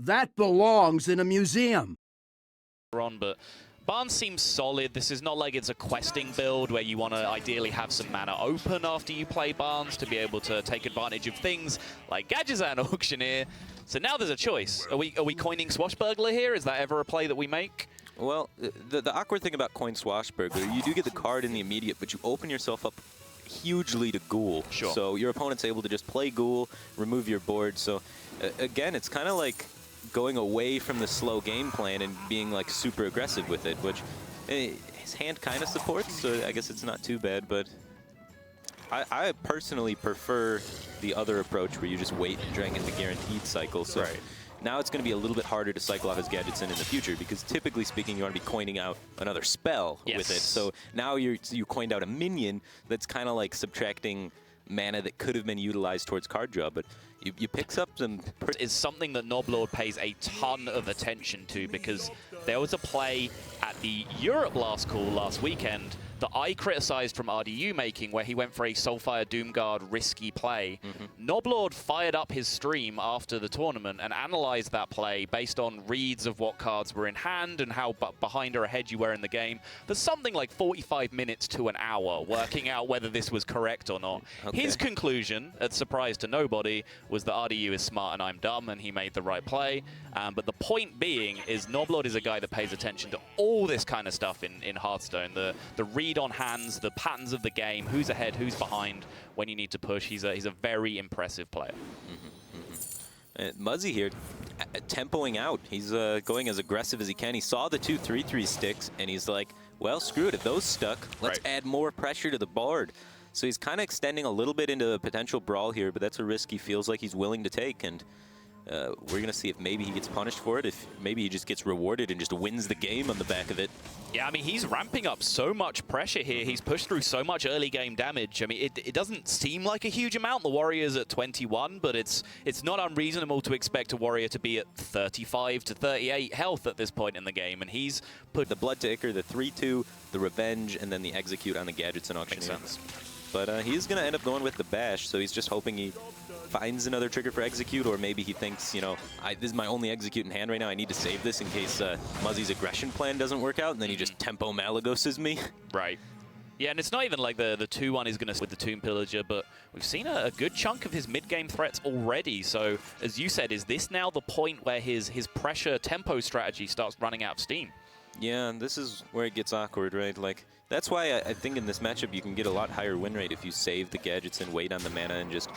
That belongs in a museum. But Barnes seems solid. This is not like it's a questing build where you want to ideally have some mana open after you play Barnes to be able to take advantage of things like Gadgetzan Auctioneer. So now there's a choice. Are we coining Swashbuckler here? Is that ever a play that we make? Well, the awkward thing about coin Swashbuckler, you do get the card in the immediate, but you open yourself up hugely to Ghoul. Sure. So your opponent's able to just play Ghoul, remove your board. So again, it's kind of like going away from the slow game plan and being like super aggressive with it, which his hand kind of supports, so I guess it's not too bad, but I personally prefer the other approach where you just wait and drain it the guaranteed cycle. So now it's going to be a little bit harder to cycle off his Gadgetzan in the future because typically speaking, you want to be coining out another spell with it. So now you coined out a minion that's kind of like subtracting mana that could have been utilized towards card draw, but you pick up some... Is something that Noblord pays a ton of attention to, because there was a play at the Europe last call last weekend that I criticized from RDU making, where he went for a Soulfire Doomguard risky play. Noblord fired up his stream after the tournament and analyzed that play based on reads of what cards were in hand and how behind or ahead you were in the game. There's something like 45 minutes to an hour working out whether this was correct or not. His conclusion, at surprise to nobody, was that RDU is smart and I'm dumb, and he made the right play. But the point being is Noblord is a guy that pays attention to all this kind of stuff in Hearthstone. The read on hands, the patterns of the game, who's ahead, who's behind, when you need to push. He's a very impressive player. Muzzy here, tempoing out. He's going as aggressive as he can. He saw the 2 3/3 sticks, and he's like, well, screw it. If those stuck, let's add more pressure to the board. So he's kind of extending a little bit into a potential brawl here, but that's a risk he feels like he's willing to take. And we're going to see if maybe he gets punished for it, if maybe he just gets rewarded and just wins the game on the back of it. Yeah, I mean, he's ramping up so much pressure here. He's pushed through so much early game damage. I mean, it doesn't seem like a huge amount. The Warrior's at 21, but it's not unreasonable to expect a Warrior to be at 35 to 38 health at this point in the game. And he's put the Blood Taker, the 3/2, the Revenge, and then the Execute on the Gadgetzan Auctioneer. Makes sense. But he's going to end up going with the Bash, so he's just hoping he finds another trigger for Execute, or maybe he thinks, you know, this is my only Execute in hand right now. I need to save this in case Muzzy's aggression plan doesn't work out, and then he just tempo Malagoses me. Right. Yeah, and it's not even like the 2-1 is going to with the Tomb Pillager, but we've seen a good chunk of his mid-game threats already. So, as you said, is this now the point where his pressure tempo strategy starts running out of steam? Yeah, and this is where it gets awkward, right? Like, that's why I think in this matchup you can get a lot higher win rate if you save the Gadgets and wait on the mana and just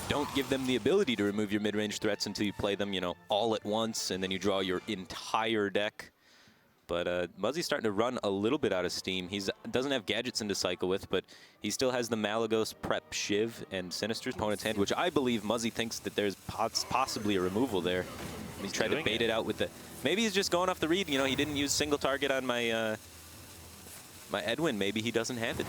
don't give them the ability to remove your mid-range threats until you play them, you know, all at once, and then you draw your entire deck. But Muzzy's starting to run a little bit out of steam. He doesn't have Gadgetzan to cycle with, but he still has the Malagos, Prep, Shiv, and Sinister's opponent's hand, which I believe Muzzy thinks that there's possibly a removal there. He tried to bait it out with the... Maybe he's just going off the read. You know, he didn't use single target on my my Edwin. Maybe he doesn't have it.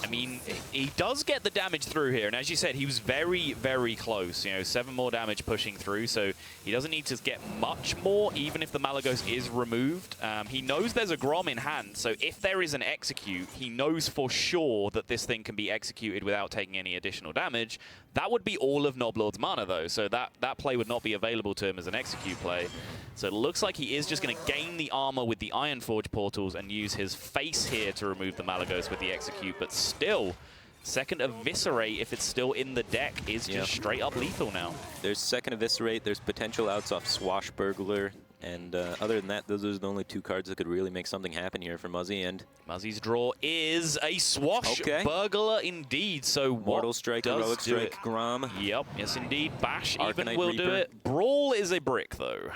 I mean, he does get the damage through here, and as you said, he was very, very close. You know, 7 more damage pushing through, so he doesn't need to get much more, even if the Malagos is removed. He knows there's a Grom in hand, so if there is an Execute, he knows for sure that this thing can be executed without taking any additional damage. That would be all of Noblord's mana, though, so that play would not be available to him as an Execute play. So it looks like he is just going to gain the armor with the Ironforge portals and use his face here to remove the Malagos with the Execute, but still, second Eviscerate, if it's still in the deck, is just straight up lethal now. There's second Eviscerate, there's potential outs off Swashbuckler, and other than that, those are the only 2 cards that could really make something happen here for Muzzy. And Muzzy's draw is a Swashbuckler indeed. So Mortal Strike, Heroic Strike, Grom. Yep, yes indeed. Bash Arcanite even will Reaper. do it. Brawl is a brick though.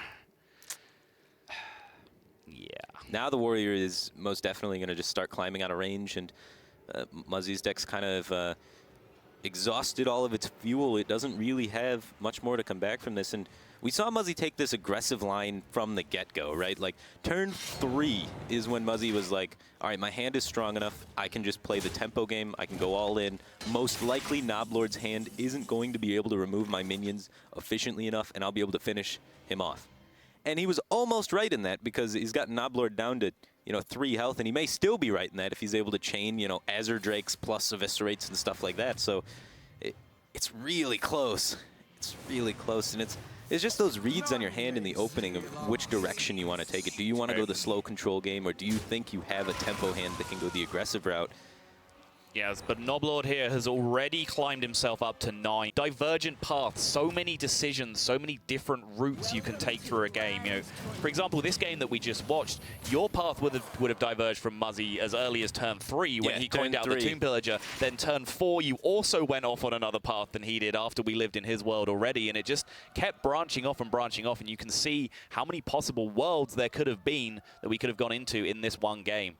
Yeah. Now the Warrior is most definitely going to just start climbing out of range, and Muzzy's deck's kind of exhausted all of its fuel. It doesn't really have much more to come back from this, and we saw Muzzy take this aggressive line from the get-go, right? Like, turn 3 is when Muzzy was like, all right, my hand is strong enough. I can just play the tempo game. I can go all in. Most likely, Noblord's hand isn't going to be able to remove my minions efficiently enough, and I'll be able to finish him off. And he was almost right in that, because he's got Noblord down to, you know, 3 health, and he may still be right in that if he's able to chain, you know, Azure Drakes plus Eviscerates and stuff like that. So it's really close. It's really close, and it's it's just those reads on your hand in the opening of which direction you want to take it. Do you want to go the slow control game, or do you think you have a tempo hand that can go the aggressive route? Yes, but Noblord here has already climbed himself up to 9. Divergent paths, so many decisions, so many different routes you can take through a game. You know, for example, this game that we just watched, your path would have diverged from Muzzy as early as turn 3 when he coined out the Tomb Pillager. Then turn 4, you also went off on another path than he did after we lived in his world already, and it just kept branching off, and you can see how many possible worlds there could have been that we could have gone into in this one game.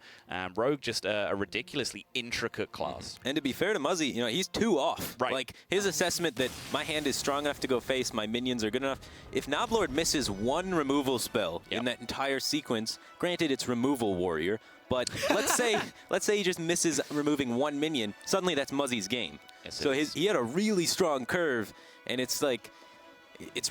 Rogue just a ridiculously intricate class. And to be fair to Muzzy, you know, he's 2 off. Right. Like, his assessment that my hand is strong enough to go face, my minions are good enough. If Noblord misses 1 removal spell in that entire sequence, granted it's removal warrior, but let's say he just misses removing 1 minion, suddenly that's Muzzy's game. Yes, so he had a really strong curve, and it's like, it's